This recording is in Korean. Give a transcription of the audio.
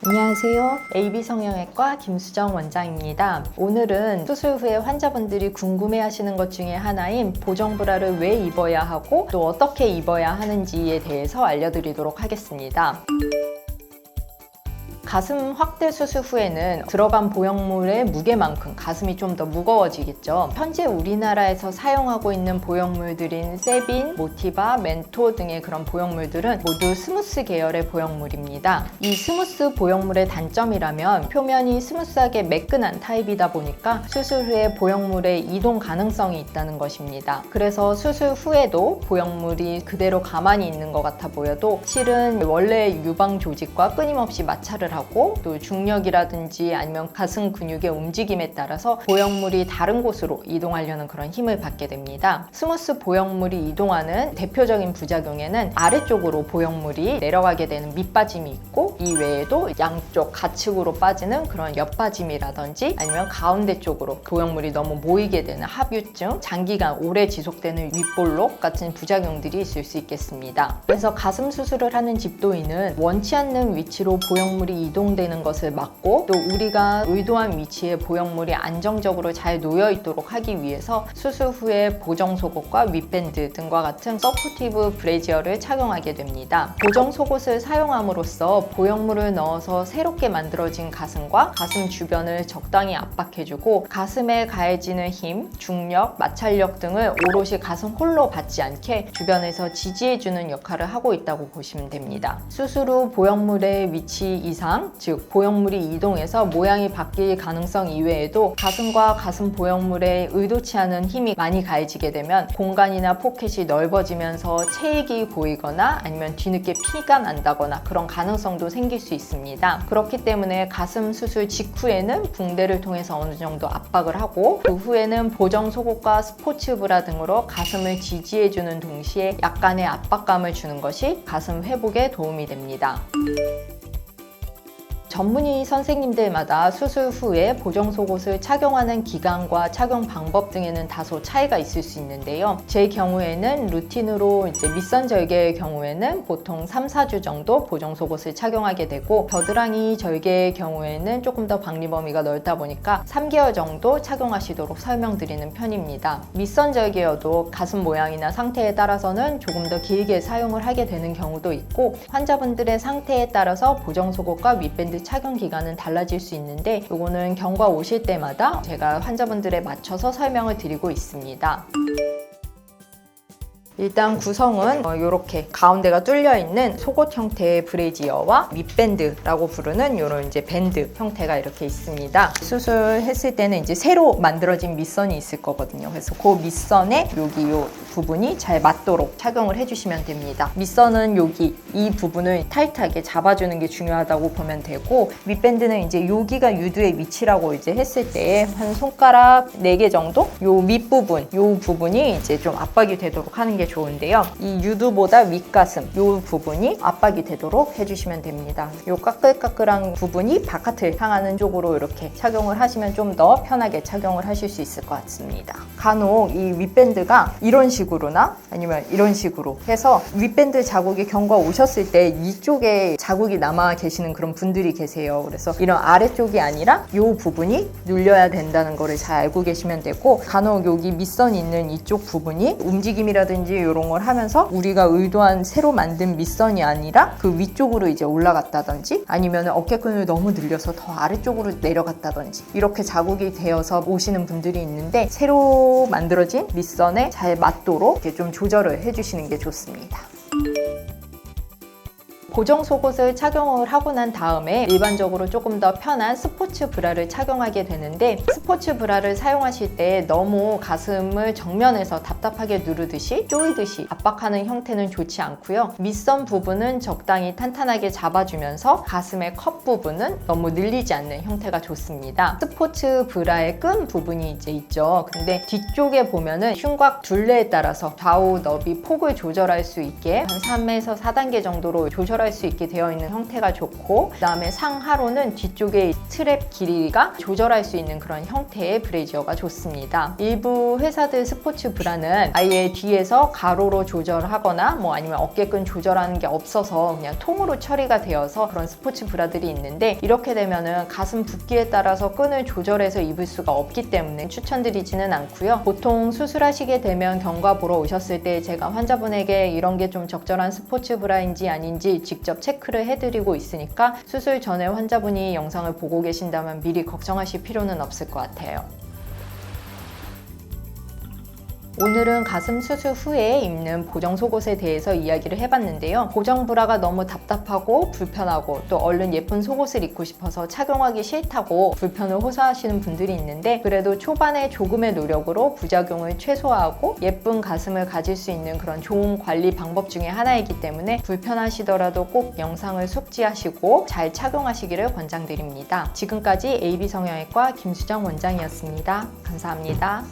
안녕하세요. AB성형외과 김수정 원장입니다. 오늘은 수술 후에 환자분들이 궁금해하시는 것 중에 하나인 보정브라를 왜 입어야 하고 또 어떻게 입어야 하는지에 대해서 알려드리도록 하겠습니다. 가슴 확대 수술 후에는 들어간 보형물의 무게만큼 가슴이 좀 더 무거워지겠죠. 현재 우리나라에서 사용하고 있는 보형물들인 세빈, 모티바, 멘토 등의 그런 보형물들은 모두 스무스 계열의 보형물입니다. 이 스무스 보형물의 단점이라면 표면이 스무스하게 매끈한 타입이다 보니까 수술 후에 보형물의 이동 가능성이 있다는 것입니다. 그래서 수술 후에도 보형물이 그대로 가만히 있는 것 같아 보여도 실은 원래 유방 조직과 끊임없이 마찰을 하고 또 중력이라든지 아니면 가슴 근육의 움직임에 따라서 보형물이 다른 곳으로 이동하려는 그런 힘을 받게 됩니다. 스무스 보형물이 이동하는 대표적인 부작용에는 아래쪽으로 보형물이 내려가게 되는 밑빠짐이 있고 이 외에도 양쪽 가측으로 빠지는 그런 옆빠짐이라든지 아니면 가운데 쪽으로 보형물이 너무 모이게 되는 합유증, 장기간 오래 지속되는 윗볼록 같은 부작용들이 있을 수 있겠습니다. 그래서 가슴 수술을 하는 집도인은 원치 않는 위치로 보형물이 이동되는 것을 막고 또 우리가 의도한 위치에 보형물이 안정적으로 잘 놓여 있도록 하기 위해서 수술 후에 보정 속옷과 윗밴드 등과 같은 서포티브 브래지어를 착용하게 됩니다. 보정 속옷을 사용함으로써 보형물을 넣어서 새롭게 만들어진 가슴과 가슴 주변을 적당히 압박해주고 가슴에 가해지는 힘, 중력, 마찰력 등을 오롯이 가슴 홀로 받지 않게 주변에서 지지해주는 역할을 하고 있다고 보시면 됩니다. 수술 후 보형물의 위치 이상, 즉 보형물이 이동해서 모양이 바뀔 가능성 이외에도 가슴과 가슴 보형물에 의도치 않은 힘이 많이 가해지게 되면 공간이나 포켓이 넓어지면서 체액이 보이거나 아니면 뒤늦게 피가 난다거나 그런 가능성도 생길 수 있습니다. 그렇기 때문에 가슴 수술 직후에는 붕대를 통해서 어느 정도 압박을 하고 그 후에는 보정 속옷과 스포츠 브라 등으로 가슴을 지지해주는 동시에 약간의 압박감을 주는 것이 가슴 회복에 도움이 됩니다. 전문의 선생님들마다 수술 후에 보정 속옷을 착용하는 기간과 착용 방법 등에는 다소 차이가 있을 수 있는데요. 제 경우에는 루틴으로 밑선 절개의 경우에는 보통 3-4주 정도 보정 속옷을 착용하게 되고 겨드랑이 절개의 경우에는 조금 더 박리 범위가 넓다 보니까 3개월 정도 착용하시도록 설명드리는 편입니다. 밑선 절개여도 가슴 모양이나 상태에 따라서는 조금 더 길게 사용을 하게 되는 경우도 있고 환자분들의 상태에 따라서 보정 속옷과 윗밴드 착용 기간은 달라질 수 있는데 이거는 경과 오실 때마다 제가 환자분들에 맞춰서 설명을 드리고 있습니다. 일단 구성은 이렇게 가운데가 뚫려 있는 속옷 형태의 브래지어와 밑밴드라고 부르는 이런 밴드 형태가 이렇게 있습니다. 수술했을 때는 새로 만들어진 밑선이 있을 거거든요. 그래서 그 밑선에 여기 요 부분이 잘 맞도록 착용을 해주시면 됩니다. 밑선은 여기 이 부분을 타이트하게 잡아주는 게 중요하다고 보면 되고 밑밴드는 여기가 유두의 위치라고 했을 때 한 손가락 4개 정도 요 밑부분 요 부분이 좀 압박이 되도록 하는 게 좋은데요. 이 유두보다 윗가슴 이 부분이 압박이 되도록 해주시면 됩니다. 이 까끌까끌한 부분이 바깥을 향하는 쪽으로 이렇게 착용을 하시면 좀 더 편하게 착용을 하실 수 있을 것 같습니다. 간혹 이 윗밴드가 이런 식으로나 아니면 이런 식으로 해서 윗밴드 자국이 경과 오셨을 때 이쪽에 자국이 남아 계시는 그런 분들이 계세요. 그래서 이런 아래쪽이 아니라 이 부분이 눌려야 된다는 거를 잘 알고 계시면 되고 간혹 여기 밑선 있는 이쪽 부분이 움직임이라든지 이런 걸 하면서 우리가 의도한 새로 만든 밑선이 아니라 그 위쪽으로 올라갔다든지 아니면 어깨끈을 너무 늘려서 더 아래쪽으로 내려갔다든지 이렇게 자국이 되어서 오시는 분들이 있는데 새로 만들어진 밑선에 잘 맞도록 이렇게 좀 조절을 해주시는 게 좋습니다. 보정 속옷을 착용을 하고 난 다음에 일반적으로 조금 더 편한 스포츠 브라를 착용하게 되는데 스포츠 브라를 사용하실 때 너무 가슴을 정면에서 답답하게 누르듯이 조이듯이 압박하는 형태는 좋지 않고요. 밑선 부분은 적당히 탄탄하게 잡아주면서 가슴의 컵 부분은 너무 늘리지 않는 형태가 좋습니다. 스포츠 브라의 끈 부분이 있죠. 근데 뒤쪽에 보면은 흉곽 둘레에 따라서 좌우 너비 폭을 조절할 수 있게 한 3에서 4단계 정도로 조절 조절할 수 있게 되어 있는 형태가 좋고, 그 다음에 상하로는 뒤쪽에 스트랩 길이가 조절할 수 있는 그런 형태의 브래지어가 좋습니다. 일부 회사들 스포츠 브라는 아예 뒤에서 가로로 조절하거나 뭐 아니면 어깨끈 조절하는 게 없어서 그냥 통으로 처리가 되어서 그런 스포츠 브라들이 있는데, 이렇게 되면은 가슴 붓기에 따라서 끈을 조절해서 입을 수가 없기 때문에 추천드리지는 않고요. 보통 수술하시게 되면 경과 보러 오셨을 때 제가 환자분에게 이런 게 좀 적절한 스포츠 브라인지 아닌지 직접 체크를 해드리고 있으니까 수술 전에 환자분이 영상을 보고 계신다면 미리 걱정하실 필요는 없을 것 같아요. 오늘은 가슴 수술 후에 입는 보정 속옷에 대해서 이야기를 해봤는데요. 보정 브라가 너무 답답하고 불편하고 또 얼른 예쁜 속옷을 입고 싶어서 착용하기 싫다고 불편을 호소하시는 분들이 있는데, 그래도 초반에 조금의 노력으로 부작용을 최소화하고 예쁜 가슴을 가질 수 있는 그런 좋은 관리 방법 중에 하나이기 때문에 불편하시더라도 꼭 영상을 숙지하시고 잘 착용하시기를 권장드립니다. 지금까지 AB성형외과 김수정 원장이었습니다. 감사합니다.